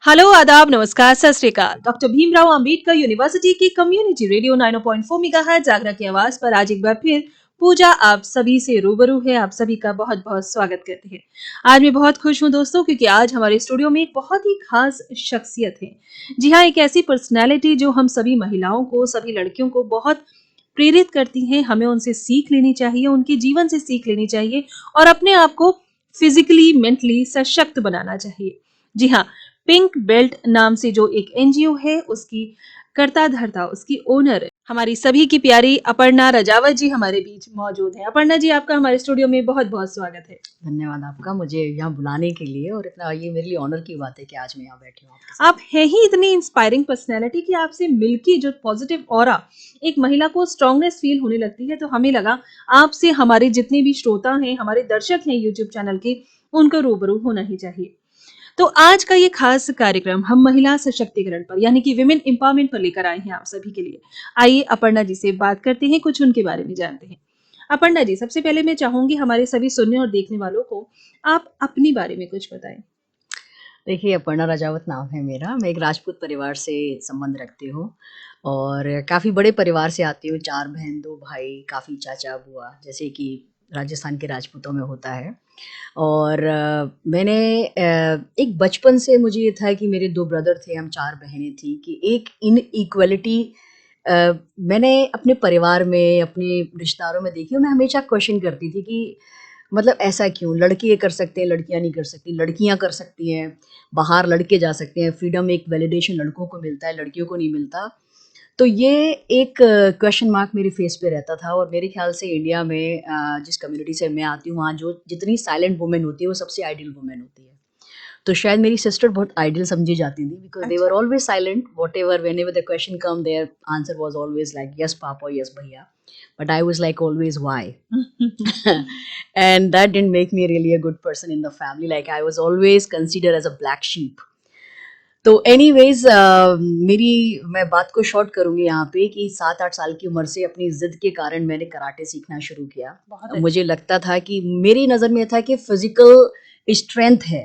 Hello, आदाब, नमस्कार, सत श्री अकाल। डॉक्टर भीमराव अंबेडकर यूनिवर्सिटी की कम्युनिटी रेडियो 90.4 मेगाहर्ट्ज आगरा की आवाज पर आज एक बार फिर पूजा आप सभी से रूबरू है। आप सभी का बहुत बहुत स्वागत करते हैं। आज मैं बहुत खुश हूं दोस्तों, क्योंकि आज हमारे स्टूडियो में एक बहुत ही खास शख्सियत है। जी हाँ, एक ऐसी पर्सनैलिटी जो हम सभी महिलाओं को, सभी लड़कियों को बहुत प्रेरित करती हैं। हमें उनसे सीख लेनी चाहिए, उनके जीवन से सीख लेनी चाहिए और अपने आप को फिजिकली, मेंटली सशक्त बनाना चाहिए। जी हाँ, पिंक बेल्ट नाम से जो एक एनजीओ है, उसकी कर्ता धर्ता, उसकी ओनर हमारी सभी की प्यारी अपर्णा रजावत जी हमारे बीच मौजूद हैं। अपर्णा जी, आपका हमारे स्टूडियो में बहुत बहुत स्वागत है। धन्यवाद आपका मुझे यहाँ बुलाने के लिए, और इतना ये मेरे लिए ऑनर की बात है कि आज मैं यहाँ बैठी हूँ आपके साथ। आप हैं ही इतनी इंस्पायरिंग पर्सनैलिटी कि आपसे मिलके जो पॉजिटिव ऑरा एक महिला को स्ट्रांगनेस फील होने लगती है, तो हमें लगा आपसे हमारे जितने भी श्रोता हैं, हमारे दर्शक हैं यूट्यूब चैनल के, उनको रूबरू होना ही चाहिए। तो आज का ये खास कार्यक्रम हम महिला सशक्तिकरण पर यानी कि विमेन एम्पावरमेंट पर लेकर आए हैं आप सभी के लिए। आइए अपर्णा जी से बात करते हैं, कुछ उनके बारे में जानते हैं। अपर्णा जी, सबसे पहले मैं चाहूंगी हमारे सभी सुनने और देखने वालों को आप अपनी बारे में कुछ बताएं। देखिए, अपर्णा राजावत नाम है मेरा। मैं एक राजपूत परिवार से संबंध रखती हूँ और काफ़ी बड़े परिवार से आती हूँ। 4 बहन 2 भाई, काफ़ी चाचा बुआ, जैसे कि राजस्थान के राजपूतों में होता है। और मैंने एक बचपन से मुझे ये था कि मेरे 2 ब्रदर थे, हम 4 बहनें थी, कि एक इनइक्वालिटी मैंने अपने परिवार में, अपने रिश्तेदारों में देखी, और मैं हमेशा क्वेश्चन करती थी कि मतलब ऐसा क्यों? लड़के ये कर सकते हैं, लड़कियाँ नहीं कर सकती, लड़कियाँ कर सकती हैं, बाहर लड़के जा सकते हैं, फ्रीडम, एक वैलिडेशन लड़कों को मिलता है, लड़कियों को नहीं मिलता। तो ये एक क्वेश्चन मार्क मेरे फेस पे रहता था। और मेरे ख्याल से इंडिया में जिस कम्युनिटी से मैं आती हूँ, वहाँ जो जितनी साइलेंट वुमेन होती है, वो सबसे आइडियल वुमेन होती है। तो शायद मेरी सिस्टर बहुत आइडियल समझी जाती थी, बिकॉज दे वर अच्छा। Always silent, whatever, whenever the question come, their answer was always like yes papa, yes भैया, but I was like always why. And that didn't make me really a good person in the family. Like I was always considered as a black sheep. तो anyways मेरी मैं बात को short करूंगी यहाँ पे कि 7-8 साल की उम्र से अपनी जिद के कारण मैंने कराटे सीखना शुरू किया। बहुत मुझे अच्छा। लगता था कि मेरी नज़र में था कि फिजिकल स्ट्रेंथ है,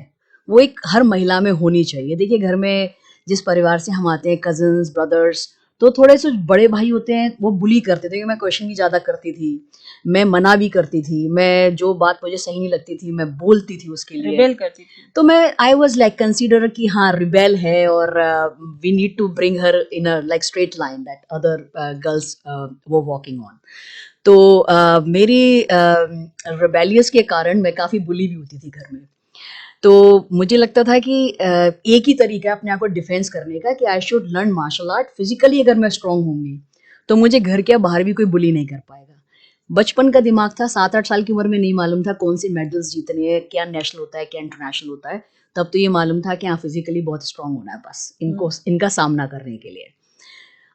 वो एक हर महिला में होनी चाहिए। देखिए, घर में जिस परिवार से हम आते हैं, कजन्स, ब्रदर्स, तो थोड़े से बड़े भाई होते हैं, वो बुली करते थे कि मैं क्वेश्चन भी ज़्यादा करती थी, मैं मना भी करती थी, मैं जो बात मुझे सही नहीं लगती थी मैं बोलती थी उसके लिए। रिबेल करती थी। तो मैं आई वाज लाइक कंसीडर कि हाँ, रिबेल है, और we need to bring her in a like straight line that other girls वो वॉकिंग ऑन। तो मेरी रिबेलियस के कारण मैं काफ़ी बुली भी होती थी घर में। तो मुझे लगता था कि एक ही तरीका है अपने आप को डिफेंस करने का, कि I should learn martial art. Physically अगर मैं स्ट्रांग होंगी तो मुझे घर के बाहर भी कोई बुली नहीं कर पाएगा। बचपन का दिमाग था, 7-8 साल की उम्र में नहीं मालूम था कौन से मेडल्स जीतने हैं, क्या नेशनल होता है, क्या इंटरनेशनल होता है। तब तो ये मालूम था कि हाँ, फिजिकली बहुत स्ट्रांग होना है बस इनको, इनका सामना करने के लिए।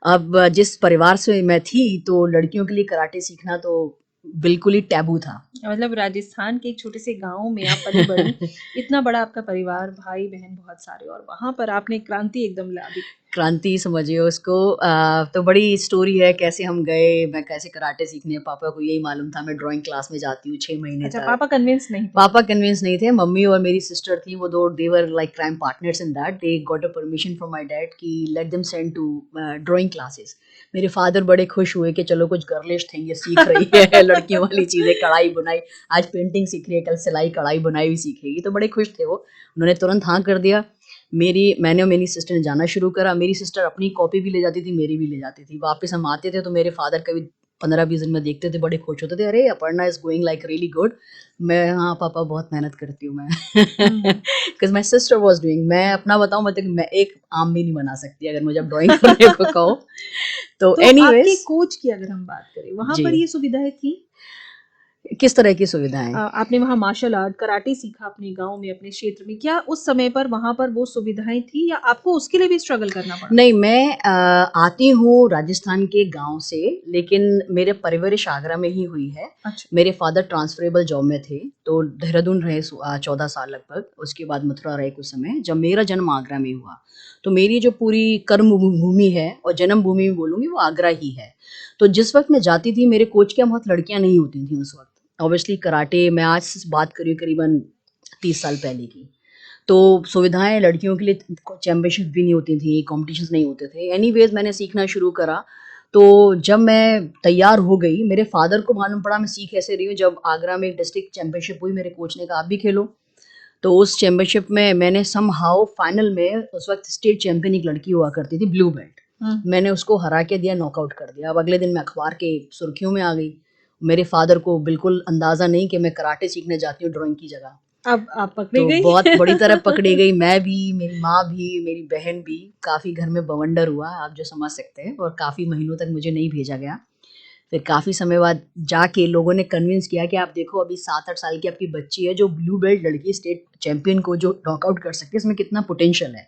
अब जिस परिवार से मैं थी, तो लड़कियों के लिए कराटे सीखना तो बिल्कुल ही टैबू था। मतलब राजस्थान के एक छोटे से गांव में आप पली बड़ी, इतना बड़ा आपका परिवार, भाई बहन बहुत सारे, और वहां पर आपने क्रांति एकदम ला दी। क्रांति समझिए उसको। तो बड़ी स्टोरी है कैसे हम गए, मैं कैसे कराटे सीखने। पापा को यही मालूम था मैं ड्राइंग क्लास में जाती हूँ 6 महीने अच्छा, तक। पापा कन्विंस नहीं थे? पापा कन्विंस नहीं थे। मम्मी और मेरी सिस्टर थी, वो दो, they were like crime partners in that. They got a permission from my dad कि let them send to drawing classes. मेरे फादर बड़े खुश हुए कि चलो कुछ गर्लिश थिंग ये सीख रही है लड़कियों वाली चीज़ें, कढ़ाई बुनाई, आज पेंटिंग सीख रही है, कल सिलाई कढ़ाई बुनाई भी सीखेगी। तो बड़े खुश थे वो, उन्होंने तुरंत हाँ कर दिया। मैंने और मेरी सिस्टर ने जाना शुरू करा। मेरी सिस्टर अपनी कॉपी भी ले जाती थी, मेरी भी ले जाती थी। वापस हम आते थे तो मेरे फादर कभी 15-20 दिन में देखते थे, बड़े खुश होते थे, अरे Aparna is going like really good. मैं, हाँ पापा बहुत मेहनत करती हूँ मैं, because my sister was doing. मैं अपना बताऊँ, मतलब मैं एक आम भी नहीं बना सकती अगर मुझे अब ड्राइंग करने को कहो। तो तो आपके एनीवेज, कोच की अगर हम बात करें, वहां जी, पर ये सुविधाएं थी? किस तरह की सुविधाएं? आपने वहां मार्शल आर्ट कराटे सीखा अपने गांव में, अपने क्षेत्र में, क्या उस समय पर वहां पर वो सुविधाएं थी या आपको उसके लिए भी स्ट्रगल करना पड़ा? नहीं, मैं आती हूँ राजस्थान के गांव से, लेकिन मेरे परवरिश आगरा में ही हुई है। अच्छा। मेरे फादर ट्रांसफरेबल जॉब में थे, तो देहरादून रहे 14 साल लगभग। उसके बाद मथुरा रहे कुछ समय। जब मेरा जन्म आगरा में हुआ, तो मेरी जो पूरी कर्म भूमि है और जन्म भूमि भी बोलूँगी, वो आगरा ही है। तो जिस वक्त मैं जाती थी, मेरे कोच के यहाँ बहुत लड़कियाँ नहीं होती थी उस वक्त। ऑब्वियसली कराटे, मैं आज से बात करी करीबन 30 साल पहले की। तो सुविधाएँ लड़कियों के लिए चैंपियनशिप भी नहीं होती थी, कॉम्पिटिशन्स नहीं होते थे। एनीवेज़ मैंने सीखना शुरू करा, तो जब मैं तैयार हो गई, मेरे फ़ादर को मालूम पड़ा मैं सीख ऐसे रही हूँ, जब आगरा में एक डिस्ट्रिक्ट चैंपियनशिप हुई, मेरे कोच ने कहा, "आप भी खेलो।" तो उस चैंपियनशिप में मैंने समहाउ फाइनल में उस वक़्त स्टेट चैंपियन एक लड़की हुआ करती थी, ब्लू बेल्ट। मैंने उसको हरा के दिया, नॉकआउट कर दिया। अब अगले दिन मैं अखबार के सुर्खियों में आ गई। मेरे फ़ादर को बिल्कुल अंदाज़ा नहीं कि मैं कराटे सीखने जाती हूँ ड्राइंग की जगह। अब आप पकड़ी तो गई? बहुत बुरी तरह पकड़ी गई, मैं भी, मेरी माँ भी, मेरी बहन भी। काफ़ी घर में बवंडर हुआ, आप जो समझ सकते हैं, और काफ़ी महीनों तक मुझे नहीं भेजा गया। फिर काफ़ी समय बाद जाके लोगों ने कन्विंस किया कि आप देखो, अभी 7-8 साल की आपकी बच्ची है, जो ब्लू बेल्ट लड़की स्टेट चैंपियन को जो नॉकआउट कर सकती है, इसमें कितना पोटेंशियल है।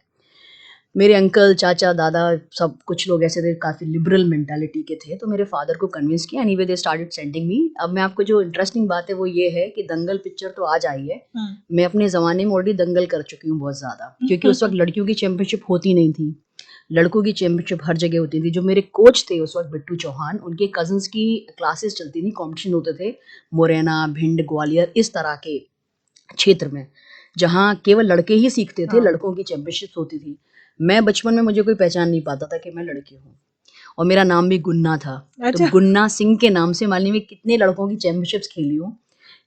मेरे अंकल, चाचा, दादा, सब कुछ लोग ऐसे थे, काफ़ी लिबरल मेंटालिटी के थे, तो मेरे फादर को कन्विंस किया। Anyway they started sending me. अब मैं आपको जो इंटरेस्टिंग बात है वो ये है कि दंगल पिक्चर तो आज आई है, मैं अपने ज़माने में ऑलरेडी दंगल कर चुकी हूँ बहुत ज़्यादा, क्योंकि उस वक़्त लड़कियों की चैंपियनशिप होती नहीं थी, लड़कों की चैंपियनशिप हर जगह होती थी। जो मेरे कोच थे उस वक़्त, बिट्टू चौहान, उनके कज़िन्स की क्लासेस चलती थी, कॉम्पिटिशन होते थे, मुरैना, भिंड, ग्वालियर, इस तरह के क्षेत्र में, जहाँ केवल लड़के ही सीखते थे, हाँ। लड़कों की चैंपियनशिप्स होती थी। मैं बचपन में, मुझे कोई पहचान नहीं पाता था कि मैं लड़की हूँ, और मेरा नाम भी गुन्ना था। तो अच्छा। गुन्ना सिंह के नाम से मानिए मैं कितने लड़कों की चैंपियनशिप्स खेली हूँ,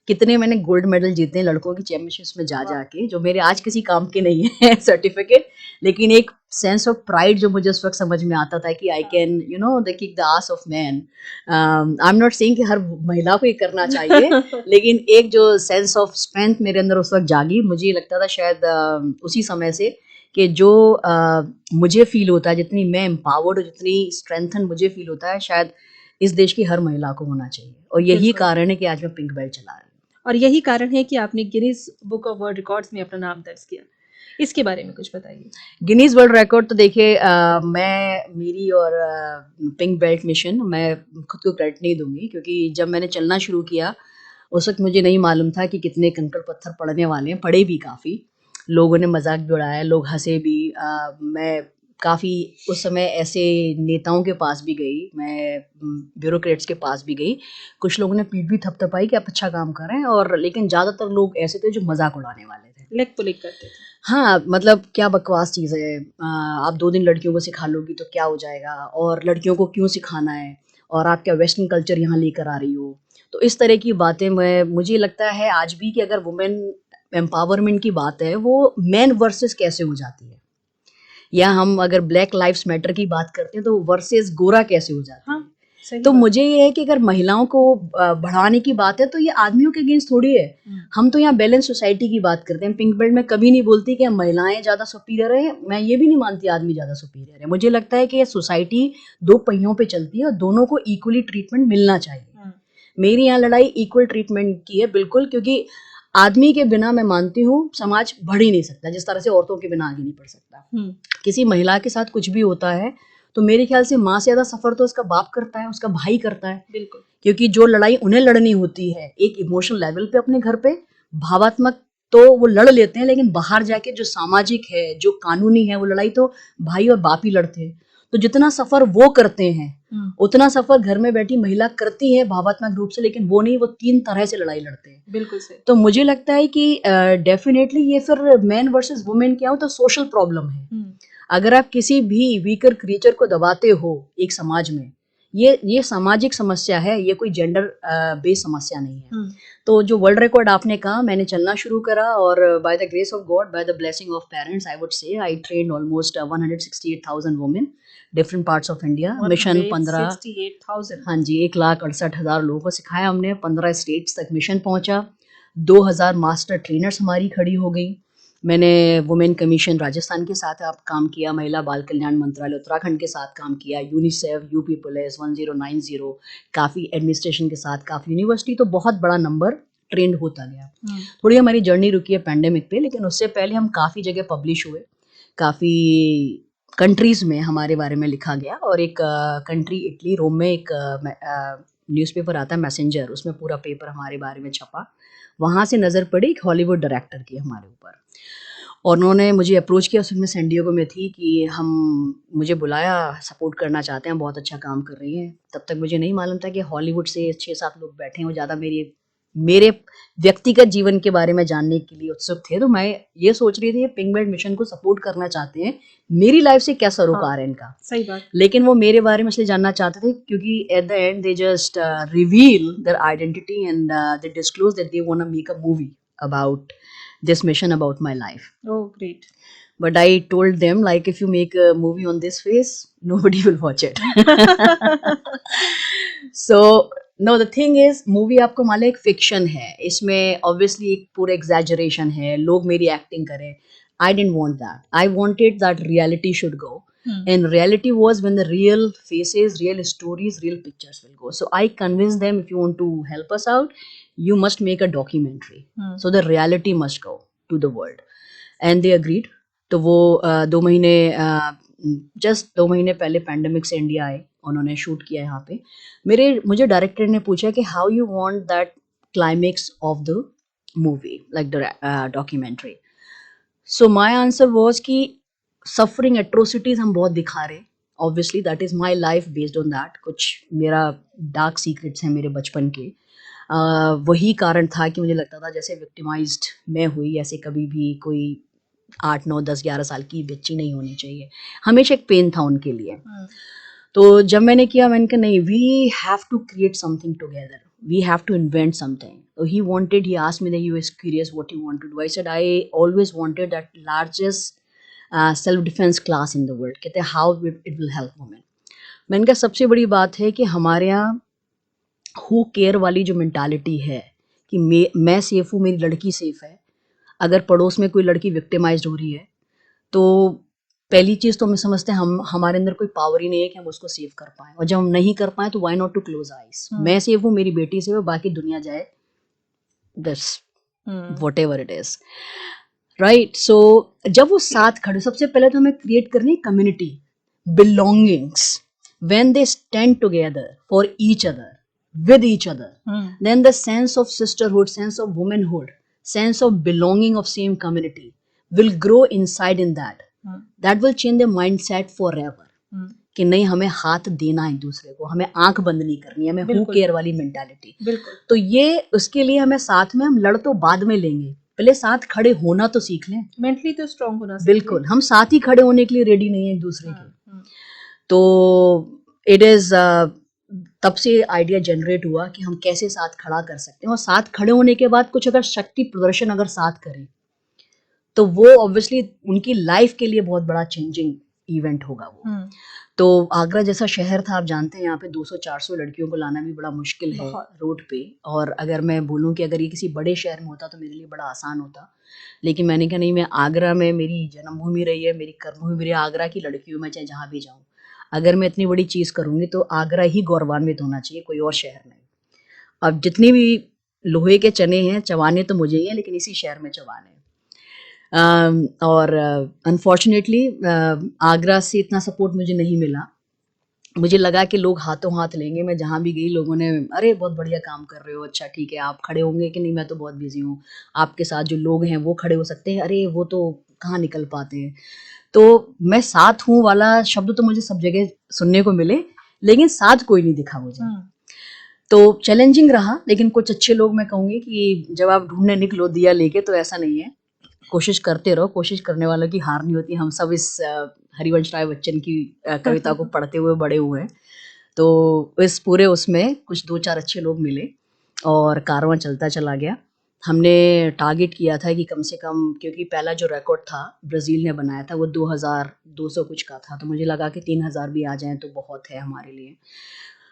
कितने मैंने गोल्ड मेडल जीते हैं लड़कों की चैंपियनशिप्स में जा वाह! के, जो मेरे आज किसी काम के नहीं है सर्टिफिकेट, लेकिन एक सेंस ऑफ प्राइड जो मुझे उस वक्त समझ में आता था कि I can the kick the ass of man. I am not saying कि हर महिला को ये करना चाहिए, लेकिन एक जो सेंस ऑफ स्ट्रेंथ मेरे अंदर उस वक्त जागी, मुझे लगता था शायद उसी समय से कि जो मुझे फील होता है, जितनी मैं एम्पावर्ड और जितनी स्ट्रेंथन मुझे फील होता है, शायद इस देश की हर महिला को होना चाहिए, और यही बिल्कुल। कारण है कि आज मैं पिंक बेल्ट चला रही हूँ। और यही कारण है कि आपने Guinness book of world records में अपना नाम दर्ज किया। इसके बारे में कुछ बताइए। गिनीज वर्ल्ड रिकॉर्ड तो देखिए, मैं, मेरी और पिंक बेल्ट मिशन, मैं खुद को क्रेडिट नहीं दूंगी, क्योंकि जब मैंने चलना शुरू किया उस वक्त मुझे नहीं मालूम था कि कितने कंकड़ पत्थर पड़ने वाले हैं। पड़े भी काफ़ी, लोगों ने मजाक भी उड़ाया, लोग हंसे भी। मैं काफ़ी उस समय ऐसे नेताओं के पास भी गई, मैं ब्यूरोक्रेट्स के पास भी गई, कुछ लोगों ने पीठ भी थपथपाई कि आप अच्छा काम कर रहे हैं, और लेकिन ज़्यादातर लोग ऐसे थे जो मजाक उड़ाने वाले थे। लेग पुलिंग करते थे। हाँ, मतलब क्या बकवास चीज़ है, आप 2 दिन लड़कियों को सिखा लोगी तो क्या हो जाएगा, और लड़कियों को क्यों सिखाना है, और आप क्या वेस्टर्न कल्चर यहाँ लेकर आ रही हो। तो इस तरह की बातें, मुझे लगता है आज भी कि अगर वुमेन एम्पावरमेंट की बात है, वो मेन वर्सेस कैसे हो जाती है, या हम अगर ब्लैक लाइव्स मैटर की बात करते हैं तो वर्सेस गोरा कैसे हो जाती है। हाँ, सही तो बात। मुझे ये है कि अगर महिलाओं को बढ़ाने की बात है तो ये आदमियों के अगेंस्ट थोड़ी है। हम तो यहाँ बैलेंस सोसाइटी की बात करते हैं। पिंक बेल्ट में कभी नहीं बोलती कि महिलाएं ज़्यादा सुपीरियर है, मैं ये भी नहीं मानती आदमी ज़्यादा सुपीरियर है। मुझे लगता है कि ये सोसाइटी 2 पहियों पे चलती है और दोनों को इक्वली ट्रीटमेंट मिलना चाहिए। मेरी यहाँ लड़ाई इक्वल ट्रीटमेंट की है, बिल्कुल, क्योंकि आदमी के बिना मैं मानती हूँ समाज बढ़ ही नहीं सकता, जिस तरह से औरतों के बिना आगे नहीं बढ़ सकता। किसी महिला के साथ कुछ भी होता है तो मेरे ख्याल से माँ से ज्यादा सफर तो उसका बाप करता है, उसका भाई करता है। बिल्कुल। क्योंकि जो लड़ाई उन्हें लड़नी होती है एक इमोशनल लेवल पे अपने घर पे, भावात्मक तो वो लड़ लेते हैं, लेकिन बाहर जाके जो सामाजिक है, जो कानूनी है, वो लड़ाई तो भाई और बाप ही लड़ते हैं। तो जितना सफर वो करते हैं उतना सफर घर में बैठी महिला करती है भावात्मक रूप से, लेकिन वो नहीं, वो 3 तरह से लड़ाई लड़ते हैं। बिल्कुल सही। तो मुझे लगता है कि डेफिनेटली ये फिर मैन वर्सेस वुमेन क्या हो तो सोशल प्रॉब्लम है। अगर आप किसी भी वीकर क्रिएचर को दबाते हो एक समाज में, ये सामाजिक समस्या है, ये कोई जेंडर बेस्ड समस्या नहीं है। तो जो वर्ल्ड रिकॉर्ड आपने कहा, मैंने चलना शुरू करा, और by the grace of God, by the blessing of parents, I would say I trained almost 168,000 women different parts of India. Mission 15, 168,000। हाँ जी, 1,68,000 लोगों को सिखाया हमने। 15 स्टेट्स तक मिशन पहुंचा। 2,000 मास्टर ट्रेनर्स हमारी खड़ी हो गई। मैंने वुमेन कमीशन राजस्थान के साथ आप काम किया, महिला बाल कल्याण मंत्रालय उत्तराखंड के साथ काम किया, यूनिसेफ, यूपी पुलिस 1090, काफ़ी एडमिनिस्ट्रेशन के साथ, काफ़ी यूनिवर्सिटी, तो बहुत बड़ा नंबर ट्रेंड होता गया। थोड़ी हमारी जर्नी रुकी है पैंडेमिक पे, लेकिन उससे पहले हम काफ़ी जगह पब्लिश हुए, काफ़ी कंट्रीज़ में हमारे बारे में लिखा गया। और एक कंट्री इटली, रोम में एक न्यूज़पेपर आता है मैसेंजर, उसमें पूरा पेपर हमारे बारे में छपा। वहाँ से नज़र पड़ी एक हॉलीवुड डायरेक्टर की हमारे ऊपर, और उन्होंने मुझे अप्रोच किया, उसमें सैन डिएगो में थी, कि हम, मुझे बुलाया, सपोर्ट करना चाहते हैं, बहुत अच्छा काम कर रही हैं। तब तक मुझे नहीं मालूम था कि हॉलीवुड से 6-7 लोग बैठे हैं, वो ज़्यादा मेरी मेरे व्यक्तिगत जीवन के बारे में जानने के लिए उत्सुक थे, तो मैं ये सोच रही थी ये पिंक बेल्ट मिशन को सपोर्ट करना चाहते हैं, मेरी लाइफ से क्या सरोकार है इनका। सही बात। लेकिन वो मेरे बारे में इसलिए जानना चाहते थे क्योंकि at the end they just reveal their identity and they disclose that they want to make a movie about this mission about my life. Oh, great. But I told them, like, if you make a movie on this face, nobody will watch it. So no, the thing is, movie आपको मालूम है एक fiction है, इसमें obviously एक पूरा exaggeration है, लोग मेरी acting करें. I didn't want that. I wanted that reality should go. And reality was when the real faces, real stories, real pictures will go. So I convinced them, if you want to help us out, you must make a documentary. So the reality must go to the world. And they agreed. तो वो 2 महीने just 2 महीने पहले pandemic से India आए, उन्होंने shoot किया यहाँ पे। मुझे डायरेक्टर ने पूछा कि how you want that climax of the movie, like the documentary. So my answer was कि सफरिंग एट्रोसिटीज हम बहुत दिखा रहे, obviously that is my life based on that. कुछ मेरा डार्क सीक्रेट्स हैं मेरे बचपन के, वही कारण था कि मुझे लगता था जैसे विक्टिमाइज्ड मैं हुई, ऐसे कभी भी कोई 8, 9, 10, 11 साल की बच्ची नहीं होनी चाहिए। हमेशा एक पेन था उनके लिए। तो जब मैंने किया, मैंने कहा नहीं, we have to create something together, we have to invent something. So he asked me that he was curious what you want to do. I said I always wanted that largest self-defense class in the world. कहते हैं how it will help women. मैंने कहा सबसे बड़ी बात है कि हमारे यहाँ हु केयर वाली जो मेंटालिटी है कि मैं सेफ हूँ, मेरी लड़की सेफ है। अगर पड़ोस में कोई लड़की विक्टिमाइज्ड हो रही है तो पहली चीज़ तो हम समझते हैं हमारे अंदर कोई पावर ही नहीं है कि हम उसको सेव कर पाएँ, और जब हम नहीं कर पाएँ तो why not to close eyes. मैं सेफ हूँ, मेरी बेटी सेफ है, बाकी दुनिया जाए this whatever it is, right. So जब वो साथ खड़े, सबसे पहले तो हमें क्रिएट करनी है community, belongings. When they stand together for each other, with each other, then the sense of sisterhood, sense of womanhood, sense of belonging of same community will grow inside in that. That will change the mindset forever. कि नहीं, हमें हाथ देना है एक दूसरे को, हमें आंख बंद नहीं करनी है, हमें हु केयर वाली मेंटालिटी। तो ये उसके लिए हमें साथ में, हम लड़ तो बाद में लेंगे, पहले साथ खड़े होना तो सीख लें, मेंटली तो स्ट्रांग होना। बिल्कुल, हम साथ ही खड़े होने के लिए रेडी नहीं है एक दूसरे के। तो इट इज तब से आइडिया जनरेट हुआ कि हम कैसे साथ खड़ा कर सकते हैं, और साथ खड़े होने के बाद कुछ अगर शक्ति प्रदर्शन अगर साथ करें तो वो ऑब्वियसली उनकी लाइफ के लिए बहुत बड़ा चेंजिंग इवेंट होगा वो। तो आगरा जैसा शहर था, आप जानते हैं यहाँ पे 200-400 लड़कियों को लाना भी बड़ा मुश्किल है रोड पे। और अगर मैं बोलूँ कि अगर ये किसी बड़े शहर में होता तो मेरे लिए बड़ा आसान होता, लेकिन मैंने कहा नहीं, मैं आगरा में, मेरी जन्मभूमि रही है, मेरी कर्मभूमि, मेरी आगरा की लड़की हूँ, मैं चाहे जहाँ भी जाऊँ, अगर मैं इतनी बड़ी चीज़ करूँगी तो आगरा ही गौरवान्वित होना चाहिए, कोई और शहर नहीं। अब जितनी भी लोहे के चने हैं चबाने तो मुझे ही हैं, लेकिन इसी शहर में चबाने हैं। और अनफॉर्चुनेटली आगरा से इतना सपोर्ट मुझे नहीं मिला। मुझे लगा कि लोग हाथों हाथ लेंगे, मैं जहाँ भी गई लोगों ने, अरे बहुत बढ़िया काम कर रहे हो, अच्छा ठीक है, आप खड़े होंगे कि नहीं, मैं तो बहुत बिजी हूँ, आपके साथ जो लोग हैं वो खड़े हो सकते हैं, अरे वो तो कहाँ निकल पाते हैं। तो मैं साथ हूँ वाला शब्द तो मुझे सब जगह सुनने को मिले, लेकिन साथ कोई नहीं दिखा मुझे। तो चैलेंजिंग रहा, लेकिन कुछ अच्छे लोग, मैं कहूँगी कि जब आप ढूंढने निकलो दिया लेके तो ऐसा नहीं है, कोशिश करते रहो, कोशिश करने वालों की हार नहीं होती। हम सब इस हरिवंश राय बच्चन की कविता को पढ़ते हुए बड़े हुए हैं, तो इस पूरे उसमें कुछ 2-4 अच्छे लोग मिले और कारवां चलता चला गया। हमने टारगेट किया था कि कम से कम, क्योंकि पहला जो रिकॉर्ड था ब्राज़ील ने बनाया था वो 2200 कुछ का था, तो मुझे लगा कि 3000 भी आ जाएं तो बहुत है हमारे लिए।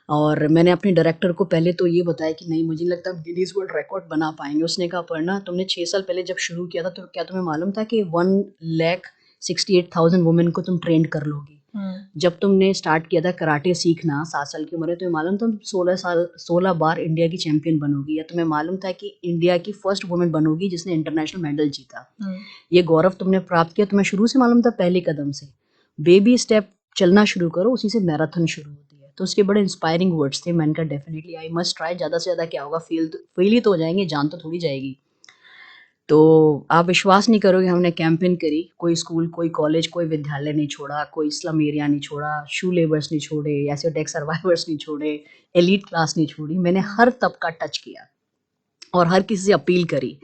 और मैंने अपने डायरेक्टर को पहले तो ये बताया कि नहीं, मुझे नहीं लगता हम गिनीज वर्ल्ड रिकॉर्ड बना पाएंगे। उसने कहा पढ़ना, तुमने 6 साल पहले जब शुरू किया था तो क्या तुम्हें मालूम था कि 1,68,000 वुमेन को तुम ट्रेंड कर लोगी? जब तुमने स्टार्ट किया था कराटे सीखना 7 साल की उम्र में, तुम्हें मालूम तुम 16 बार इंडिया की चैंपियन बनोगी? या तुम्हें मालूम था कि इंडिया की फर्स्ट वुमेन बनोगी जिसने इंटरनेशनल मेडल जीता? ये गौरव तुमने प्राप्त किया, तुम्हें शुरू से मालूम था, पहले कदम से। बेबी स्टेप चलना शुरू करो, उसी से मैराथन शुरू होती है। तो उसके बड़े इंस्पायरिंग वर्ड्स थे। मैंने कहा डेफिनेटली आई मस्ट ट्राई, ज़्यादा से ज़्यादा क्या होगा, फेल ही तो हो जाएंगे, जान तो थोड़ी जाएगी। तो आप विश्वास नहीं करोगे, हमने कैंपेन करी, कोई स्कूल, कोई कॉलेज, कोई विद्यालय नहीं छोड़ा, कोई स्लम एरिया नहीं छोड़ा, शू लेबर्स नहीं छोड़े, एसिड अटैक सर्वाइवर्स नहीं छोड़े, एलीट क्लास नहीं छोड़ी, मैंने हर तबका टच किया। और हर किसी से अपील करी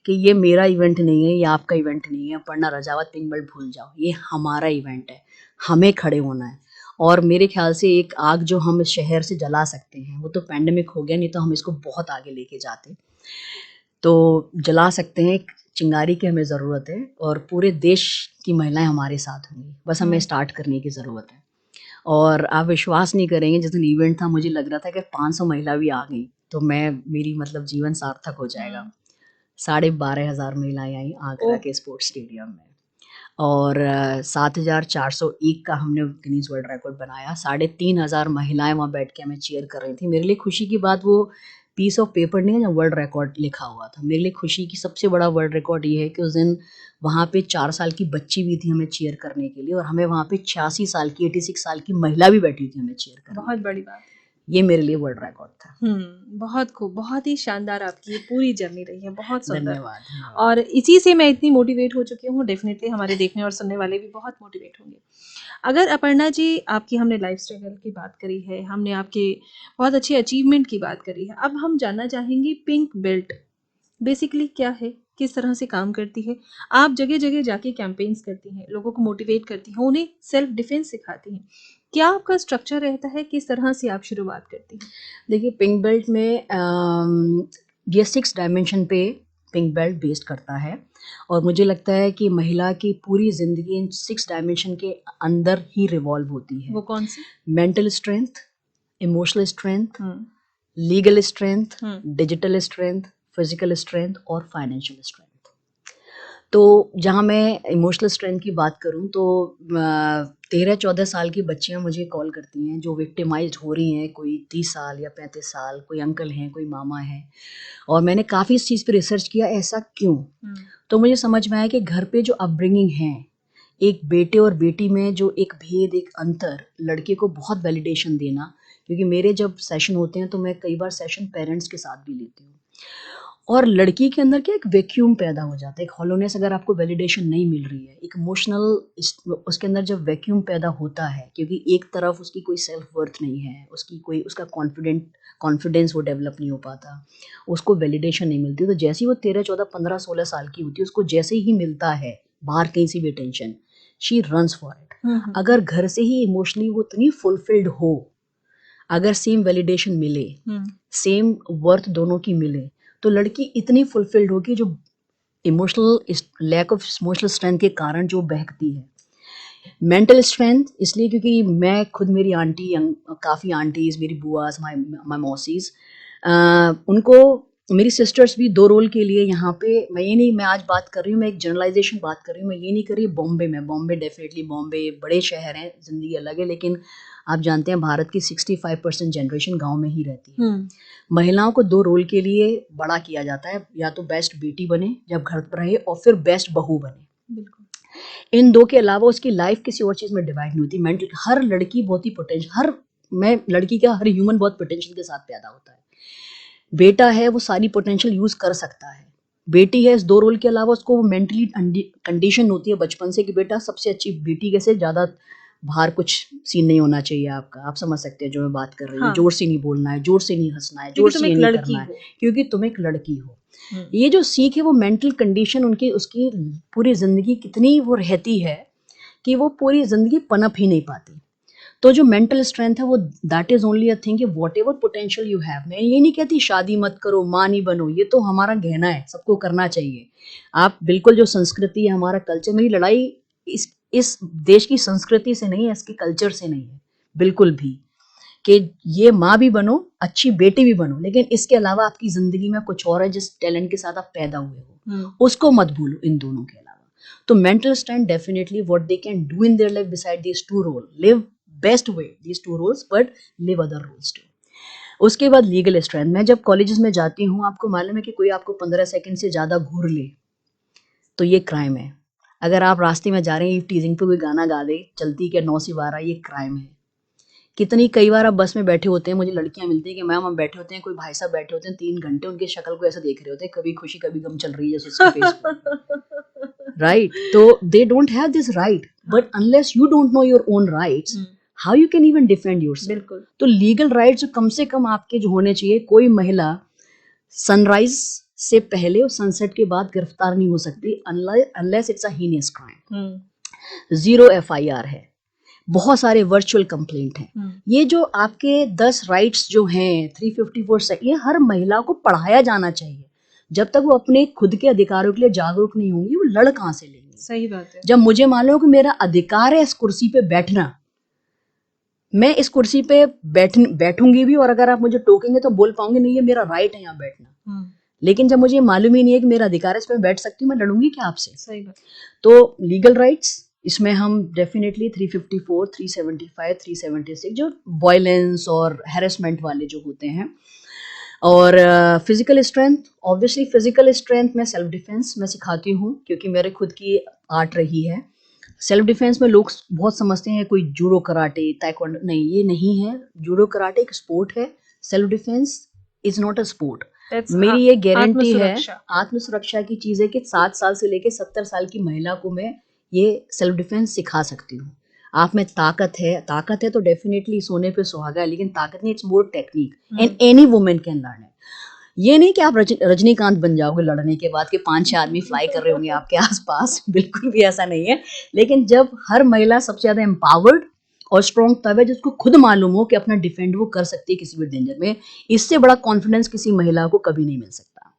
कि ये मेरा इवेंट नहीं है, ये आपका इवेंट नहीं है, अपर्णा रजावत पिंक बेल्ट भूल जाओ, ये हमारा इवेंट है, हमें खड़े होना है। और मेरे ख्याल से एक आग जो हम इस शहर से जला सकते हैं, वो तो पैंडेमिक हो गया, नहीं तो हम इसको बहुत आगे लेके जाते, तो जला सकते हैं। एक चिंगारी की हमें ज़रूरत है और पूरे देश की महिलाएं हमारे साथ होंगी, बस हमें स्टार्ट करने की ज़रूरत है। और आप विश्वास नहीं करेंगे, जिस दिन इवेंट था मुझे लग रहा था कि 500 महिला भी आ गई तो मेरी मतलब जीवन सार्थक हो जाएगा। 12,500 महिलाएं आई आगरा के स्पोर्ट्स स्टेडियम में, और 7,401 का हमने गिनीज वर्ल्ड रिकॉर्ड बनाया। 3,500 महिलाएं वहाँ बैठ के हमें चीयर कर रही थी। मेरे लिए खुशी की बात वो पीस ऑफ पेपर नहीं है जहाँ वर्ल्ड रिकॉर्ड लिखा हुआ था, मेरे लिए खुशी की सबसे बड़ा वर्ल्ड रिकॉर्ड ये है कि उस दिन वहाँ पे 4 साल की बच्ची भी थी हमें चीयर करने के लिए, और हमें वहाँ पे 86 साल की 86 साल की महिला भी बैठी थी हमें चीयर करने। बहुत बड़ी बात। ये मेरे लिए वर्ल्ड रिकॉर्ड था। बहुत खूब, बहुत ही शानदार आपकी ये पूरी जर्नी रही है, बहुत सुंदर। धन्यवाद। और इसी से मैं इतनी मोटिवेट हो चुकी हूँ, डेफिनेटली हमारे देखने और सुनने वाले भी बहुत मोटिवेट होंगे। अगर अपर्णा जी, आपकी हमने लाइफ स्ट्रगल की बात करी है, हमने आपके बहुत अच्छे अचीवमेंट की बात करी है, अब हम जानना चाहेंगे पिंक बेल्ट बेसिकली क्या है, किस तरह से काम करती है। आप जगह जगह जाके कैंपेन्स करती हैं, लोगों को मोटिवेट करती हैं, उन्हें सेल्फ डिफेंस सिखाती हैं, क्या आपका स्ट्रक्चर रहता है, किस तरह से आप शुरुआत करती हैं? देखिए, पिंक बेल्ट में ये 6 डायमेंशन पे पिंक बेल्ट बेस्ड करता है, और मुझे लगता है कि महिला की पूरी ज़िंदगी इन 6 डायमेंशन के अंदर ही रिवॉल्व होती है। वो कौन सी? Mental strength, emotional strength, legal strength, digital strength, physical strength और फाइनेंशियल स्ट्रेंथ। तो जहाँ मैं इमोशनल स्ट्रेंथ की बात करूँ तो 13-14 साल की बच्चियाँ मुझे कॉल करती हैं जो विक्टिमाइज्ड हो रही हैं, कोई 30 साल या 35 साल, कोई अंकल हैं, कोई मामा हैं, और मैंने काफ़ी इस चीज़ पे रिसर्च किया, ऐसा क्यों? तो मुझे समझ में आया कि घर पे जो अपब्रिंगिंग है, एक बेटे और बेटी में जो एक भेद, एक अंतर, लड़के को बहुत वैलिडेशन देना, क्योंकि मेरे जब सेशन होते हैं तो मैं कई बार सेशन पेरेंट्स के साथ भी लेती हूँ, और लड़की के अंदर क्या एक वैक्यूम पैदा हो जाता है, एक हॉलोनेस, अगर आपको वैलिडेशन नहीं मिल रही है, एक इमोशनल उसके अंदर जब वैक्यूम पैदा होता है, क्योंकि एक तरफ उसकी कोई सेल्फ वर्थ नहीं है, उसका कॉन्फिडेंस वो डेवलप नहीं हो पाता, उसको वैलिडेशन नहीं मिलती, तो जैसे ही वो 13, 14, 15, 16 साल की होती है, उसको जैसे ही मिलता है बाहर कहीं से भी attention, she runs for it. अगर घर से ही इमोशनली वो इतनी फुलफिल्ड हो, अगर सेम वैलिडेशन मिले, सेम वर्थ दोनों की मिले, तो लड़की इतनी फुलफिल्ड होगी जो लैक ऑफ इमोशनल स्ट्रेंथ के कारण जो बहकती है। मेंटल स्ट्रेंथ इसलिए क्योंकि मैं खुद, मेरी आंटी, काफ़ी आंटीज, मेरी बुआस, माई मौसीज, उनको, मेरी सिस्टर्स भी 2 रोल के लिए यहाँ पे, मैं आज बात कर रही हूँ, मैं एक जनरलाइजेशन बात कर रही हूँ, मैं ये नहीं कर रही बॉम्बे डेफिनेटली, बॉम्बे बड़े शहर हैं, ज़िंदगी अलग है, लेकिन आप जानते हैं भारत की 65% जनरेशन गांव में ही रहती है। महिलाओं को 2 रोल के लिए बड़ा किया जाता है, या तो बेस्ट बेटी बने जब घर पर रहे, और फिर बेस्ट बहू बने। बिल्कुल। इन 2 के अलावा उसकी लाइफ किसी और चीज़ में डिवाइड नहीं होती। मेंटल, हर लड़की बहुत ही हर ह्यूमन बहुत पोटेंशियल के साथ पैदा होता है। बेटा है वो सारी पोटेंशियल यूज कर सकता है, बेटी है इस 2 रोल के अलावा उसको वो मेंटली कंडीशन होती है बचपन से कि बेटा सबसे अच्छी बेटी कैसे, ज़्यादा बाहर कुछ सीन नहीं होना चाहिए आपका, आप समझ सकते हैं जो मैं बात कर रही हूँ। हाँ। जोर से नहीं बोलना है, जोर से नहीं हंसना है, जोर से ये नहीं करना है, क्योंकि तुम एक लड़की हो। ये जो सीख है वो मेंटल कंडीशन उसकी पूरी जिंदगी कितनी वो रहती है कि वो पूरी जिंदगी पनप ही नहीं पाती। तो जो मेंटल स्ट्रेंथ है वो that is only a thing कि whatever potential you have. मैं ये नहीं कहती शादी मत करो, माँ नहीं बनो, ये तो हमारा गहना है, सबको करना चाहिए। आप बिल्कुल, जो संस्कृति है, हमारा कल्चर, मेरी लड़ाई इस देश की संस्कृति से नहीं है, इसके कल्चर से नहीं है बिल्कुल भी, कि ये माँ भी बनो, अच्छी बेटी भी बनो, लेकिन इसके अलावा आपकी जिंदगी में कुछ और है जिस टैलेंट के साथ आप पैदा हुए हो, उसको मत भूलो इन दोनों के अलावा। तो mental strength definitely what they can do in their life beside these 2 role, live best way these 2 roles but live other roles too. उसके बाद लीगल स्ट्रेंथ, मैं जब कॉलेजेस में जाती हूँ, आपको मालूम है कि कोई आपको 15 सेकंड से ज़्यादा घूर ले तो ये क्राइम है। अगर आप रास्ते में जा रहे हैं, टीजिंग पे कोई गाना गा दे चलती के 9 से 12, ये क्राइम है। कई बार आप बस में बैठे होते हैं, मुझे लड़कियां मिलती हैं कि मैम हम बैठे होते हैं, कोई भाई साहब बैठे होते हैं 3 घंटे, उनकी शक्ल को ऐसा देख रहे होते हैं, कभी खुशी कभी गम चल रही है उसके फेस पे, राइट? तो they don't have this right, but unless you don't know your own rights, how you can even defend yourself. बिल्कुल। तो लीगल राइट्स कम से कम आपके जो होने चाहिए, कोई महिला सनराइज से पहले और सनसेट के बाद गिरफ्तार नहीं हो सकती unless it's a heinous crime. 0 FIR है, बहुत सारे वर्चुअल कंप्लेंट हैं। ये जो आपके 10 राइट्स जो हैं 354 से, ये हर महिला को पढ़ाया जाना चाहिए। जब तक वो अपने खुद के अधिकारों के लिए जागरूक नहीं होंगी, वो लड़ कहाँ से लेंगी? सही बात है। जब मुझे मालूम कि मेरा अधिकार है इस कुर्सी पे बैठना, मैं इस कुर्सी पे बैठूंगी भी, और अगर आप मुझे टोकेंगे तो बोल पाऊंगी नहीं ये मेरा राइट है यहाँ बैठना। लेकिन जब मुझे मालूम ही नहीं है कि मेरा अधिकार है इस पे बैठ सकती हूँ, मैं लड़ूंगी क्या आपसे? सही बात। तो लीगल राइट्स इसमें हम डेफिनेटली 354, 375, 376 जो वायलेंस और हैरेसमेंट वाले जो होते हैं, और physical strength, obviously physical strength में सेल्फ डिफेंस मैं सिखाती हूँ क्योंकि मेरे खुद की आर्ट रही है। सेल्फ डिफेंस में लोग बहुत समझते हैं कोई जूडो कराटे ताइक्वांडो, नहीं, ये नहीं है। जूडो कराटे एक स्पोर्ट है, self defence is not a sport. मेरी ये गारंटी है, आत्मसुरक्षा की चीज है कि 7 साल से लेकर 70 साल की महिला को मैं ये सेल्फ डिफेंस सिखा सकती हूँ। आप में ताकत है तो डेफिनेटली सोने पे सुहागा है, लेकिन ताकत नहीं, it's more technique and any women can learn. ये नहीं कि आप रजनीकांत बन जाओगे लड़ने के बाद कि 5-6 आदमी फ्लाई कर रहे होंगे आपके आसपास, बिल्कुल भी ऐसा नहीं है। लेकिन जब हर महिला सबसे ज्यादा एम्पावर्ड और स्ट्रॉन्ग तब है जिसको खुद मालूम हो कि अपना डिफेंड वो कर सकती है किसी भी डेंजर में, इससे बड़ा कॉन्फिडेंस किसी महिला को कभी नहीं मिल सकता।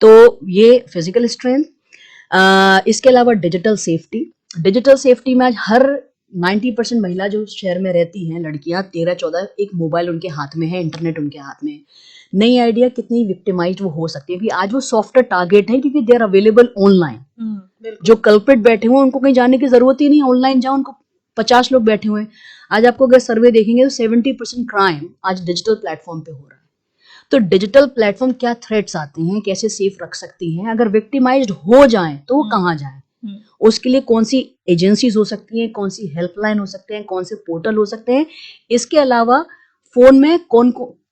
तो ये फिजिकल स्ट्रेंथ, इसके अलावा डिजिटल सेफ्टी में आज हर 90% महिला जो शहर में रहती हैं लड़कियां, 13-14 एक मोबाइल उनके हाथ में है, इंटरनेट उनके हाथ में। नई आइडिया कितनी विक्टिमाइज वो हो सकती है कि आज वो सॉफ्टवेयर टारगेट है क्योंकि दे आर अवेलेबल ऑनलाइन। जो कल्प्रिट बैठे हुए उनको कहीं जाने की जरूरत ही नहीं, ऑनलाइन जाओ, उनको 50 लोग बैठे हुए हैं। आज आपको अगर सर्वे देखेंगे तो 70% क्राइम आज डिजिटल प्लेटफॉर्म पे हो रहा है। तो डिजिटल प्लेटफॉर्म क्या थ्रेट्स आते हैं, कैसे सेफ रख सकती हैं, अगर विक्टिमाइज्ड हो जाएं तो वो कहाँ जाएं, उसके लिए कौन सी एजेंसीज हो सकती हैं, कौन सी हेल्पलाइन हो सकते हैं, कौन से पोर्टल हो सकते हैं। इसके अलावा फोन में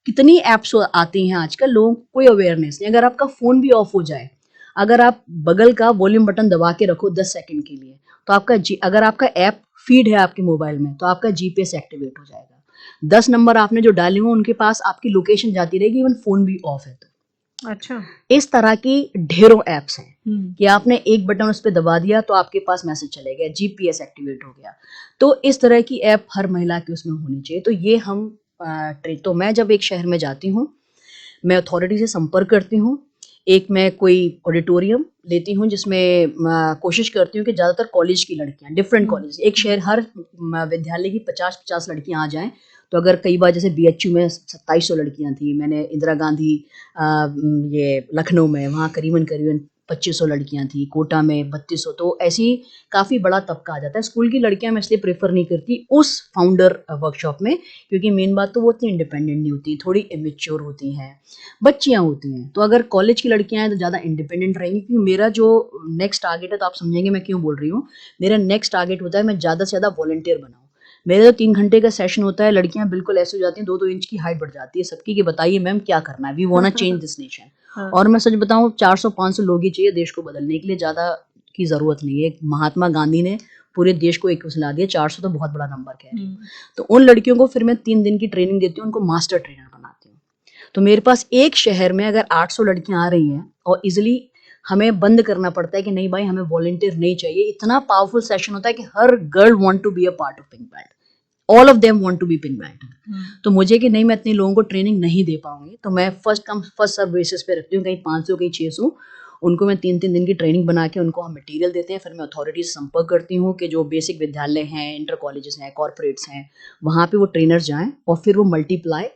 कितनी एप्स आती हैं आजकल, लोगों को कोई अवेयरनेस नहीं। अगर आपका फोन भी ऑफ हो जाए, अगर आप बगल का वॉल्यूम बटन दबा के रखो 10 सेकंड के लिए, तो आपका अगर आपका ऐप फीड है आपके मोबाइल में तो आपका GPS एक्टिवेट हो जाएगा। 10 नंबर आपने जो डाले हुए उनके पास आपकी लोकेशन जाती रहेगी, इवन फोन भी ऑफ है तो। अच्छा, इस तरह की ढेरों एप्स हैं कि आपने एक बटन उस पर दबा दिया तो आपके पास मैसेज चले गया, GPS एक्टिवेट हो गया। तो इस तरह की ऐप हर महिला की उसमें होनी चाहिए। तो ये हम तो मैं जब एक शहर में जाती हूँ, मैं अथॉरिटी से संपर्क करती हूँ। एक मैं कोई ऑडिटोरियम लेती हूँ जिसमें कोशिश करती हूँ कि ज़्यादातर कॉलेज की लड़कियाँ, डिफरेंट कॉलेज, एक शहर हर विद्यालय की 50-50 लड़कियाँ आ जाएं। तो अगर कई बार जैसे BHU में 2700 लड़कियां थी, मैंने इंदिरा गांधी ये लखनऊ में वहाँ करीबन 2500 लड़कियां थी, कोटा में 3200, तो ऐसी काफ़ी बड़ा तबका आ जाता है। स्कूल की लड़कियां मैं इसलिए प्रेफर नहीं करती उस फाउंडर वर्कशॉप में, क्योंकि मेन बात तो वो इतनी इंडिपेंडेंट नहीं होती, थोड़ी इमेच्योर होती हैं, बच्चियां होती हैं। तो अगर कॉलेज की लड़कियां हैं तो ज़्यादा इंडिपेंडेंट रहेंगी। क्योंकि मेरा जो नेक्स्ट टारगेट है, तो आप समझेंगे मैं क्यों बोल रही हूँ, मेरा नेक्स्ट टारगेट होता है मैं ज़्यादा से ज़्यादा वॉलंटियर बनाऊँ। मेरे तो 3 घंटे का सेशन होता है, लड़कियां बिल्कुल ऐसे हो जाती हैं, 2-2 इंच की हाइट बढ़ जाती है सबकी कि बताइए मैम क्या करना है, we want to change this nation. और मैं सच बताऊं 400-500 लोग ही चाहिए देश को बदलने के लिए, ज्यादा की जरूरत नहीं है। महात्मा गांधी ने पूरे देश को एक हिला दिया, 400 तो बहुत बड़ा नंबर कह रही हूँ। तो उन लड़कियों को फिर मैं 3 दिन की ट्रेनिंग देती हूँ, उनको मास्टर ट्रेनर बनाती हूँ। तो मेरे पास एक शहर में अगर 800 लड़कियां आ रही हैं और इजिली हमें बंद करना पड़ता है कि नहीं भाई हमें वॉलंटियर नहीं चाहिए, इतना पावरफुल सेशन होता है कि हर girl want to be a part of pink belt, all of them want to be pink belt. तो मुझे कि नहीं मैं इतने लोगों को ट्रेनिंग नहीं दे पाऊंगी, तो मैं first come first serve basis पे रखती हूँ, कहीं 500 कहीं 600, उनको मैं 3-3 दिन की ट्रेनिंग बना के उनको हम मटेरियल देते हैं। फिर मैं अथॉरिटी से संपर्क करती हूँ कि जो बेसिक विद्यालय हैं, इंटर कॉलेजेस हैं, कॉर्पोरेट्स हैं, वहाँ पे वो ट्रेनर्स जाएं और फिर वो मल्टीप्लाई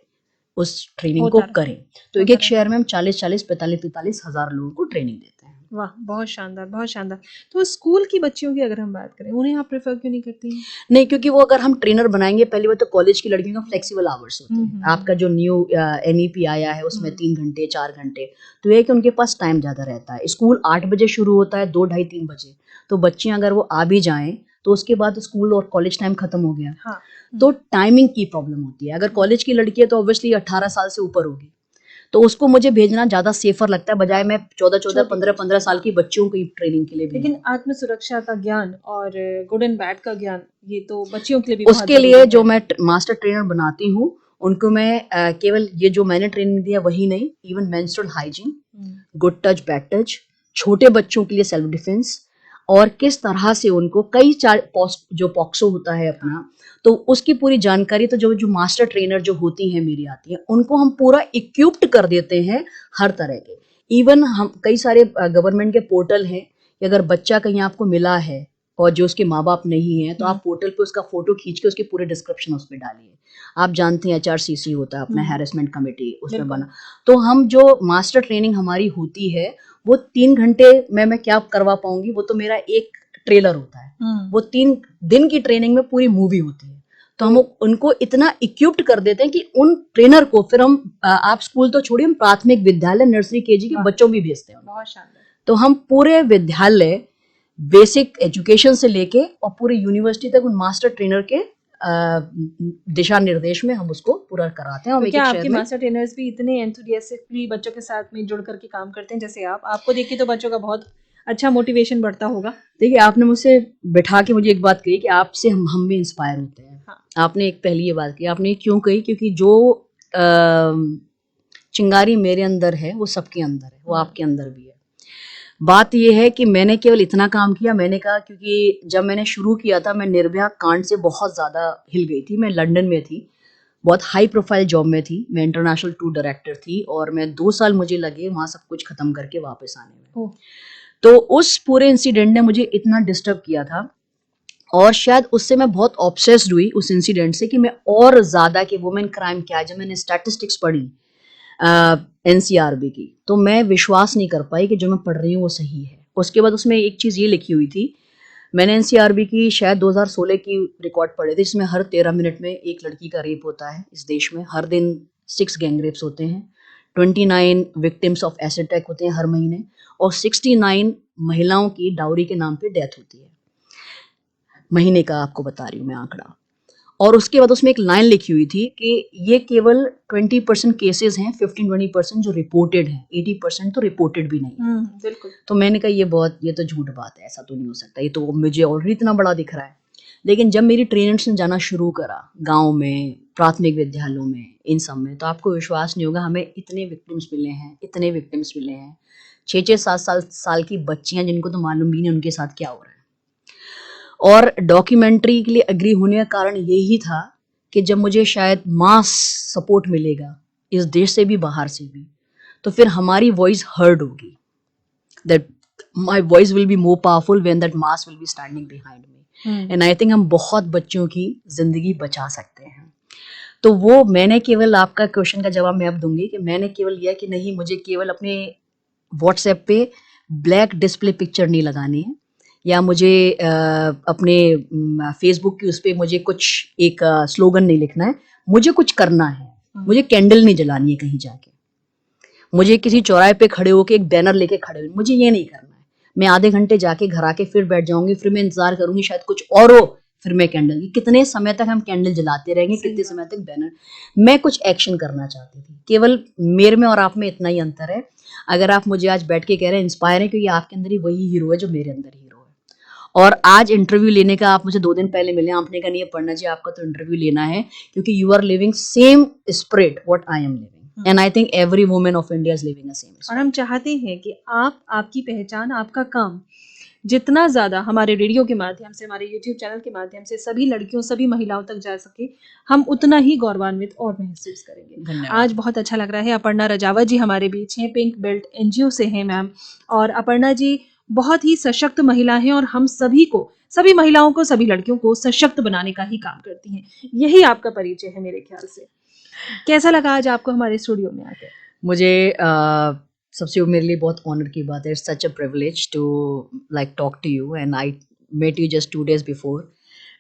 उस ट्रेनिंग को करें। तो एक शहर में हम 40-40, 45-45 हज़ार लोगों को ट्रेनिंग देते हैं। वाह, बहुत शानदार, बहुत शानदार। तो स्कूल की बच्चियों की अगर हम बात करें, उन्हें आप प्रेफर क्यों नहीं करती हैं? नहीं, क्योंकि वो अगर हम ट्रेनर बनाएंगे, पहली बात तो कॉलेज की लड़कियों का फ्लेक्सिबल आवर्स होते हैं। आपका जो न्यू NEP आया है उसमें 3 घंटे 4 घंटे, तो ये कि उनके पास टाइम ज़्यादा रहता है। स्कूल 8 बजे शुरू होता है, 2, ढाई 3 बजे, तो बच्चियां अगर वो आ भी जाएं तो उसके बाद स्कूल और कॉलेज टाइम खत्म हो गया। हाँ। तो टाइमिंग की प्रॉब्लम होती है। अगर कॉलेज की लड़की है तो ऑब्वियसली 18 साल से ऊपर होगी, तो उसको मुझे भेजना ज्यादा सेफर लगता है, बजाय मैं 14-14, 15-15 साल की बच्चियों की ट्रेनिंग के लिए भेजूं। लेकिन आत्मसुरक्षा का ज्ञान और गुड एंड बैड का ज्ञान, ये तो बच्चियों के लिए भी उसके लिए जो मैं मास्टर ट्रेनर बनाती हूँ उनको मैं केवल ये जो मैंने ट्रेनिंग दिया वही नहीं, even menstrual hygiene, good touch, bad touch, छोटे बच्चों के लिए सेल्फ डिफेंस, और किस तरह से उनको कई जो पॉक्सो होता है अपना, तो उसकी पूरी जानकारी, तो जो मास्टर ट्रेनर जो होती हैं मेरी आती हैं, उनको हम पूरा इक्विप्ड कर देते हैं हर तरह के। इवन हम कई सारे गवर्नमेंट के पोर्टल हैं कि अगर बच्चा कहीं आपको मिला है और जो उसके माँ बाप नहीं है, तो आप पोर्टल पे उसका फोटो खींच के उसके पूरे डिस्क्रिप्शन उस पर डालिए। आप जानते हैं HRCC होता है अपना हैरेसमेंट कमेटी, उसमें बना। तो हम जो मास्टर ट्रेनिंग हमारी होती है वो 3 घंटे में मैं क्या करवा पाऊंगी, वो तो मेरा एक ट्रेलर होता है। वो 3 दिन की ट्रेनिंग में पूरी मूवी होती है। तो हम उनको इतना इक्विप्ड कर देते हैं कि उन ट्रेनर को फिर हम आप स्कूल तो छोड़िए, हम प्राथमिक विद्यालय, नर्सरी, KG के बच्चों भी भेजते हैं। बहुत शानदार। तो हम पूरे विद्यालय, बेसिक एजुकेशन से लेके और पूरे यूनिवर्सिटी तक उन मास्टर ट्रेनर के दिशा निर्देश में हम उसको पूरा कराते हैं। तो क्या आपके मास्टर ट्रेनर्स भी इतने एंथुसियास्टिकली बच्चों के साथ में जुड़ करके काम करते हैं जैसे आपको देख के तो बच्चों का बहुत अच्छा मोटिवेशन बढ़ता होगा? देखिए, आपने मुझसे बिठा के मुझे एक बात कही कि आपसे हम भी इंस्पायर होते हैं। हाँ। आपने एक पहली ये बात की, आपने क्यों कही? क्योंकि जो चिंगारी मेरे अंदर है वो सबके अंदर है, वो आपके अंदर भी है। बात यह है कि मैंने केवल इतना काम किया, मैंने कहा, क्योंकि जब मैंने शुरू किया था मैं निर्भया कांड से बहुत ज़्यादा हिल गई थी। मैं लंदन में थी, बहुत हाई प्रोफाइल जॉब में थी, मैं इंटरनेशनल टूर डायरेक्टर थी, और मैं 2 साल मुझे लगे वहाँ सब कुछ खत्म करके वापस आने में। तो उस पूरे इंसिडेंट ने मुझे इतना डिस्टर्ब किया था, और शायद उससे मैं बहुत ऑब्सेस्ड हुई उस इंसिडेंट से कि मैं और ज़्यादा कि वुमेन क्राइम क्या है। जब मैंने स्टैटिस्टिक्स पढ़ी NCRB की, तो मैं विश्वास नहीं कर पाई कि जो मैं पढ़ रही हूँ वो सही है। उसके बाद उसमें एक चीज़ ये लिखी हुई थी, मैंने NCRB की शायद 2016 की रिकॉर्ड पढ़े थे, जिसमें हर 13 मिनट में एक लड़की का रेप होता है इस देश में। हर दिन 6 गैंग रेप्स होते हैं, 29 विक्टिम्स ऑफ एसिड अटैक होते हैं हर महीने, और 69 महिलाओं की डाउरी के नाम पे डेथ होती है महीने का, आपको बता रही हूँ मैं आंकड़ा। और उसके बाद उसमें एक लाइन लिखी हुई थी कि ये केवल 20% केसेस हैं, 15-20% जो रिपोर्टेड हैं, 80% तो रिपोर्टेड भी नहीं है। बिल्कुल। तो मैंने कहा ये तो झूठ बात है, ऐसा तो नहीं हो सकता, ये तो मुझे ऑलरेडी इतना बड़ा दिख रहा है। लेकिन जब मेरी ट्रेनर्स ने जाना शुरू करा गाँव में, प्राथमिक विद्यालयों में, इन सब में, तो आपको विश्वास नहीं होगा, हमें इतने विक्टिम्स मिले हैं, इतने विक्टिम्स मिले हैं, 6-6, 7 साल की बच्चियां जिनको तो मालूम भी नहीं उनके साथ क्या हो रहा है। और डॉक्यूमेंट्री के लिए एग्री होने का कारण यही था कि जब मुझे शायद मास सपोर्ट मिलेगा इस देश से भी, बाहर से भी, तो फिर हमारी वॉइस हर्ड होगी, that my voice will be more powerful when that mass will be standing behind me, and I think हम बहुत बच्चों की जिंदगी बचा सकते हैं। तो वो मैंने केवल, आपका क्वेश्चन का जवाब मैं अब दूंगी, कि मैंने केवल यह कि नहीं, मुझे केवल अपने व्हाट्सएप पे ब्लैक डिस्प्ले पिक्चर नहीं लगानी है, या मुझे अपने फेसबुक की उस पर मुझे कुछ एक स्लोगन नहीं लिखना है, मुझे कुछ करना है। मुझे कैंडल नहीं जलानी है कहीं जाके, मुझे किसी चौराहे पे खड़े होके एक बैनर लेके खड़े हो, मुझे ये नहीं करना है। मैं आधे घंटे जाके घर आके फिर बैठ जाऊंगी, फिर मैं इंतजार करूंगी शायद कुछ और हो, फिर मैं कैंडल, कितने समय तक हम कैंडल जलाते रहेंगे, कितने समय तक बैनर। मैं कुछ एक्शन करना चाहती थी, केवल मेरे में और आप में इतना ही अंतर है। अगर आप मुझे आज बैठ के कह रहे हैं इंस्पायर है, क्योंकि आपके अंदर ही वही हीरो है जो मेरे अंदर हीरो है। और आज इंटरव्यू लेने का, आप मुझे 2 दिन पहले मिले, आपने कहा नहीं पढ़ना जी, आपका तो इंटरव्यू लेना है, क्योंकि you are living same spirit what I am living, and I think every woman of India is living the same. और हम चाहते हैं कि आपकी पहचान, आपका काम जितना ज़्यादा हमारे रेडियो के माध्यम से, हमारे YouTube चैनल के माध्यम से सभी लड़कियों, सभी महिलाओं तक जा सके, हम उतना ही गौरवान्वित और महसूस करेंगे। आज बहुत अच्छा लग रहा है। अपर्णा रजावत जी हमारे बीच हैं, पिंक बेल्ट NGO से हैं मैम, और अपर्णा जी बहुत ही सशक्त महिला हैं, और हम सभी को, सभी महिलाओं को, सभी लड़कियों को सशक्त बनाने का ही काम करती हैं। यही आपका परिचय है मेरे ख्याल से। कैसा लगा आज आपको हमारे स्टूडियो में आकर? मुझे सबसे मेरे लिए बहुत ऑनर की बात है, it's such a privilege to like talk to you, and I met you just 2 days before,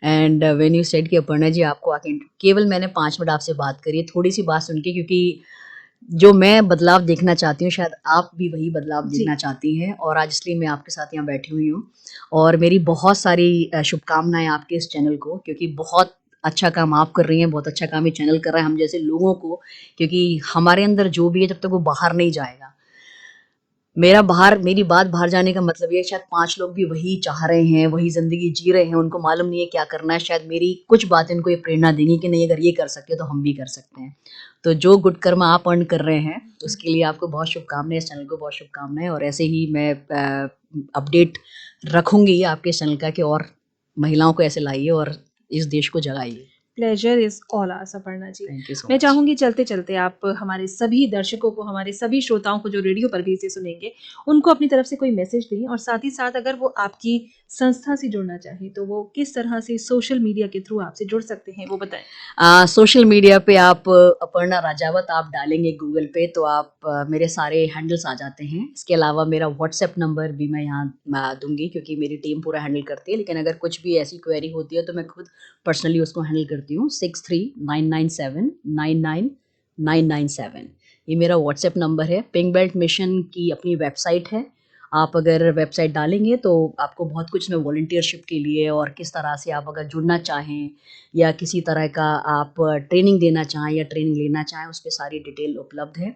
and when you said कि अपर्णा जी आपको आके, केवल मैंने 5 मिनट आपसे बात करी है, थोड़ी सी बात सुन के, क्योंकि जो मैं बदलाव देखना चाहती हूँ शायद आप भी वही बदलाव देखना चाहती हैं, और आज इसलिए मैं आपके साथ यहाँ बैठी हुई हूँ। और मेरी बहुत सारी शुभकामनाएं आपके इस चैनल को, क्योंकि बहुत अच्छा काम आप कर रही हैं, बहुत अच्छा काम ये चैनल कर रहा है हम जैसे लोगों को, क्योंकि हमारे अंदर जो भी है जब तक वो बाहर नहीं जाएगा, मेरी बात बाहर जाने का मतलब ये है, शायद 5 लोग भी वही चाह रहे हैं, वही ज़िंदगी जी रहे हैं, उनको मालूम नहीं है क्या करना है। शायद मेरी कुछ बातें उनको ये प्रेरणा देंगी कि नहीं, अगर ये कर सकते हैं तो हम भी कर सकते हैं। तो जो गुड कर्म आप अर्न कर रहे हैं, उसके लिए आपको बहुत शुभकामनाएँ, इस चैनल को बहुत शुभकामनाएँ, और ऐसे ही मैं अपडेट रखूँगी आपके इस चैनल का कि और महिलाओं को ऐसे लाइए और इस देश को जगाइए। Pleasure is all ours Aparna ji. Thank you so मैं मच। चाहूंगी चलते चलते आप हमारे सभी दर्शकों को, हमारे सभी श्रोताओं को जो रेडियो पर भी इसे सुनेंगे, उनको अपनी तरफ से कोई मैसेज दें, और साथ ही साथ अगर वो आपकी संस्था से जुड़ना चाहें तो वो किस तरह से सोशल मीडिया के थ्रू आपसे जुड़ सकते हैं, वो बताएं। सोशल मीडिया पे आप अपर्णा राजावत आप डालेंगे गूगल पे तो आप मेरे सारे हैंडल्स आ जाते हैं। इसके अलावा मेरा व्हाट्सएप नंबर भी मैं यहाँ दूंगी, क्योंकि मेरी टीम पूरा हैंडल करती है, लेकिन अगर कुछ भी ऐसी क्वेरी होती है तो मैं खुद पर्सनली उसको हैंडल करती हूँ। 6399799997 ये मेरा व्हाट्सएप नंबर है। पिंक बेल्ट मिशन की अपनी वेबसाइट है, आप अगर वेबसाइट डालेंगे तो आपको बहुत कुछ में वॉलंटियरशिप के लिए, और किस तरह से आप अगर जुड़ना चाहें या किसी तरह का आप ट्रेनिंग देना चाहें या ट्रेनिंग लेना चाहें, उस पर सारी डिटेल उपलब्ध है।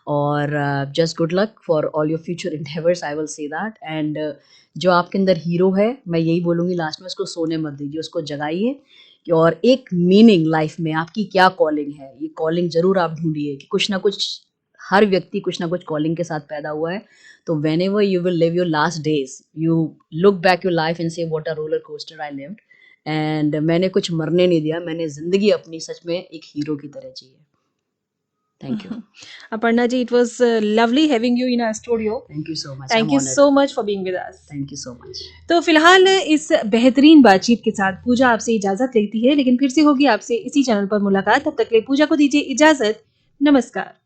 और just good luck for all your future endeavours, I will say that. And जो आपके अंदर हीरो है, मैं यही बोलूँगी लास्ट में, उसको सोने मत दीजिए, उसको जगाइए। और एक मीनिंग लाइफ में आपकी क्या कॉलिंग है, ये कॉलिंग ज़रूर आप ढूंढिए कि कुछ ना कुछ, हर व्यक्ति कुछ ना कुछ कॉलिंग के साथ पैदा हुआ है। तो whenever you will live your last days, you look back your life and say what a roller coaster I lived. And मैंने कुछ मरने नहीं दिया, मैंने जिंदगी अपनी सच में एक हीरो की तरह जी है। Thank you. Aparna ji, it was lovely having you in our studio. Thank you so much. Thank you so much for being with us. Thank you so much. तो फिलहाल इस बेहतरीन बातचीत के साथ पूजा आपसे इजाजत लेती है, लेकिन फिर से होगी आपसे इसी चैनल पर मुलाकात। तब तक के लिए पूजा को दीजिए इजाजत। नमस्कार।